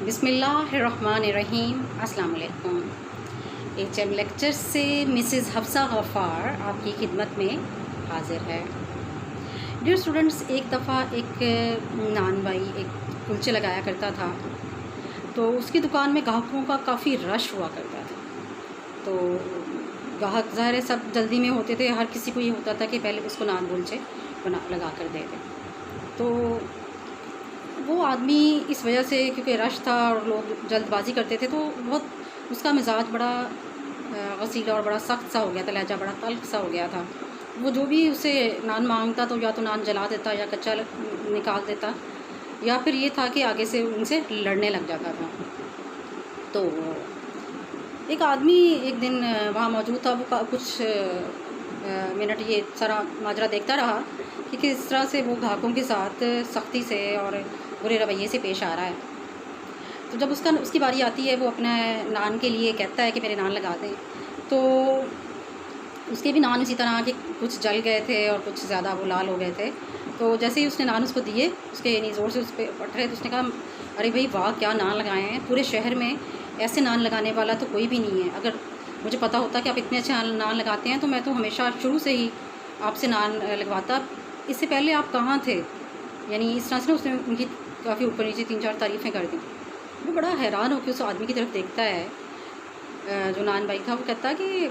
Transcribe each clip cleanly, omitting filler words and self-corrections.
بسم اللہ الرحمن الرحیم۔ السلام علیکم۔ HM لیکچر سے مسز حفصہ غفار آپ کی خدمت میں حاضر ہے۔ ڈیئر اسٹوڈنٹس، ایک دفعہ ایک نان بھائی ایک کلچے لگایا کرتا تھا، تو اس کی دکان میں گاہکوں کا کافی رش ہوا کرتا تھا۔ تو گاہک ظاہر ہے سب جلدی میں ہوتے تھے، ہر کسی کو یہ ہوتا تھا کہ پہلے اس کو نان کلچے لگا کر دے دیں۔ تو وہ آدمی اس وجہ سے، کیونکہ رش تھا اور لوگ جلد بازی کرتے تھے، تو بہت اس کا مزاج بڑا غصیلا اور بڑا سخت سا ہو گیا تھا، لہجہ بڑا تلخ سا ہو گیا تھا۔ وہ جو بھی اسے نان مانگتا تو یا تو نان جلا دیتا یا کچا نکال دیتا، یا پھر یہ تھا کہ آگے سے ان سے لڑنے لگ جاتا تھا۔ تو ایک آدمی ایک دن وہاں موجود تھا، وہ کچھ منٹ یہ سارا ماجرا دیکھتا رہا کہ کس طرح سے وہ گاہکوں کے ساتھ سختی سے اور برے رویے سے پیش آ رہا ہے۔ تو جب اس کی باری آتی ہے، وہ اپنے نان کے لیے کہتا ہے کہ میرے نان لگا دیں، تو اس کے بھی نان اسی طرح کہ کچھ جل گئے تھے اور کچھ زیادہ وہ لال ہو گئے تھے۔ تو جیسے ہی اس نے نان اس کو دیے، اس کے یعنی زور سے اس پہ پٹ رہے، تو اس نے کہا ارے بھائی واہ، کیا نان لگائے ہیں، پورے شہر میں ایسے نان لگانے والا تو کوئی بھی نہیں ہے۔ اگر مجھے پتہ ہوتا کہ آپ اتنے اچھے نان لگاتے ہیں تو میں تو ہمیشہ شروع سے ہی آپ سے نان لگواتا، اس سے پہلے آپ کہاں تھے؟ یعنی اس طرح سے اس نے ان کی کافی اوپر نیچے 3-4 تعریفیں کر دیں۔ وہ بڑا حیران ہو کے اس آدمی کی طرف دیکھتا ہے، جو نان بھائی تھا، وہ کہتا کہ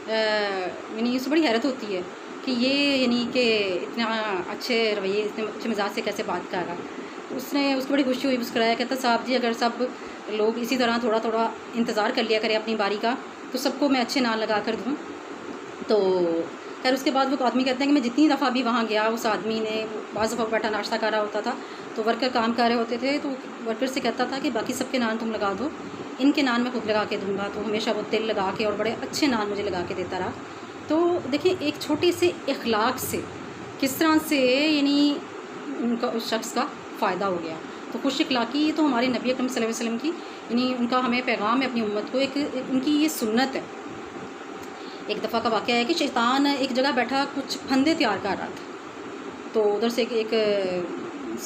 یعنی اس سے بڑی حیرت ہوتی ہے کہ یہ یعنی کہ اتنا اچھے رویے، اتنے اچھے مزاج سے کیسے بات کر رہا ہے۔ اس کو بڑی خوشی ہوئی، مسکرایا، کہتا صاحب جی اگر سب لوگ اسی طرح تھوڑا تھوڑا انتظار کر لیا کرے اپنی باری کا، تو سب کو میں اچھے نان لگا کر دوں۔ تو خیر اس کے بعد وہ آدمی کہتے ہیں کہ میں جتنی دفعہ بھی وہاں گیا، اس آدمی نے بعض دفعہ بیٹھا ناشتہ کر رہا ہوتا تھا، تو ورکر کام کر رہے ہوتے تھے، تو ورکر سے کہتا تھا کہ باقی سب کے نان تم لگا دو، ان کے نان میں خود لگا کے دوں گا۔ تو ہمیشہ وہ تل لگا کے اور بڑے اچھے نان مجھے لگا کے دیتا رہا۔ تو دیکھیں ایک چھوٹے سے اخلاق سے کس طرح سے یعنی ان کا اس شخص کا فائدہ ہو گیا۔ تو خوش اخلاقی یہ تو ہمارے نبی اکرم صلی اللہ علیہ وسلم کی یعنی ان کا ہمیں پیغام ہے اپنی امت کو، ایک ان کی یہ سنت ہے۔ ایک دفعہ کا واقعہ ہے کہ شیطان ایک جگہ بیٹھا کچھ پھندے تیار کر رہا تھا، تو ادھر سے ایک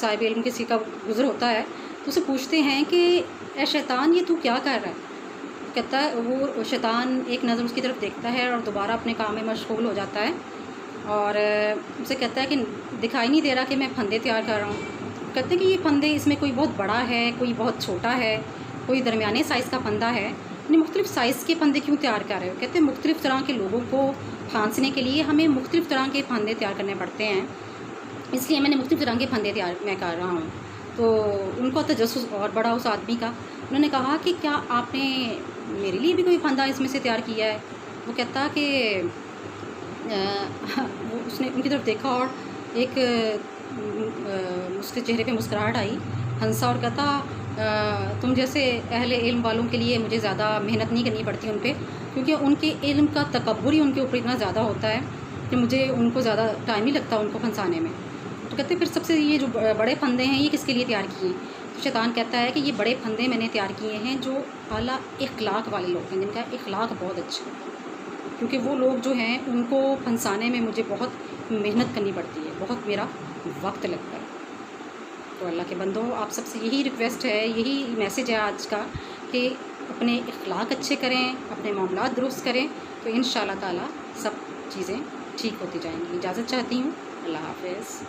صاحب علم کسی کا گزر ہوتا ہے، تو اسے پوچھتے ہیں کہ اے شیطان، یہ تو کیا کر رہا ہے؟ کہتا ہے، وہ شیطان ایک نظر اس کی طرف دیکھتا ہے اور دوبارہ اپنے کام میں مشغول ہو جاتا ہے، اور اسے کہتا ہے کہ دکھائی نہیں دے رہا کہ میں پھندے تیار کر رہا ہوں؟ کہتے ہیں کہ یہ پھندے، اس میں کوئی بہت بڑا ہے، کوئی بہت چھوٹا ہے، کوئی درمیانے سائز کا پھندا ہے، یعنی مختلف سائز کے پھندے کیوں تیار کر رہے ہو؟ کہتے ہیں مختلف طرح کے لوگوں کو پھانسنے کے لیے ہمیں مختلف طرح کے پھندے تیار کرنے پڑتے ہیں، اس لیے میں نے مختلف طرح کے پھندے تیار میں کر رہا ہوں۔ تو ان کو تجسس اور بڑا اس آدمی کا، انہوں نے کہا کہ کیا آپ نے میرے لیے بھی کوئی پھندا اس میں سے تیار کیا ہے؟ وہ کہتا کہ اس نے ان کی طرف دیکھا اور ایک اس کے چہرے پہ مسکراہٹ آئی، ہنسا اور کہتا تم جیسے اہل علم والوں کے لیے مجھے زیادہ محنت نہیں کرنی پڑتی ان پہ، کیونکہ ان کے علم کا تکبر ہی ان کے اوپر اتنا زیادہ ہوتا ہے کہ مجھے ان کو زیادہ ٹائم نہیں لگتا ان کو پھنسانے میں۔ تو کہتے پھر سب سے یہ جو بڑے پھندے ہیں یہ کس کے لیے تیار کیے ہیں؟ تو شیطان کہتا ہے کہ یہ بڑے پھندے میں نے تیار کیے ہیں جو اعلیٰ اخلاق والے لوگ ہیں، جن کا اخلاق بہت اچھا ہے، کیونکہ وہ لوگ جو ہیں ان کو پھنسانے میں مجھے بہت محنت کرنی پڑتی ہے، بہت میرا وقت لگتا ہے۔ تو اللہ کے بندوں، آپ سب سے یہی ریکویسٹ ہے، یہی میسیج ہے آج کا کہ اپنے اخلاق اچھے کریں، اپنے معاملات درست کریں، تو انشاءاللہ تعالی سب چیزیں ٹھیک ہوتی جائیں گی۔ اجازت چاہتی ہوں، اللہ حافظ۔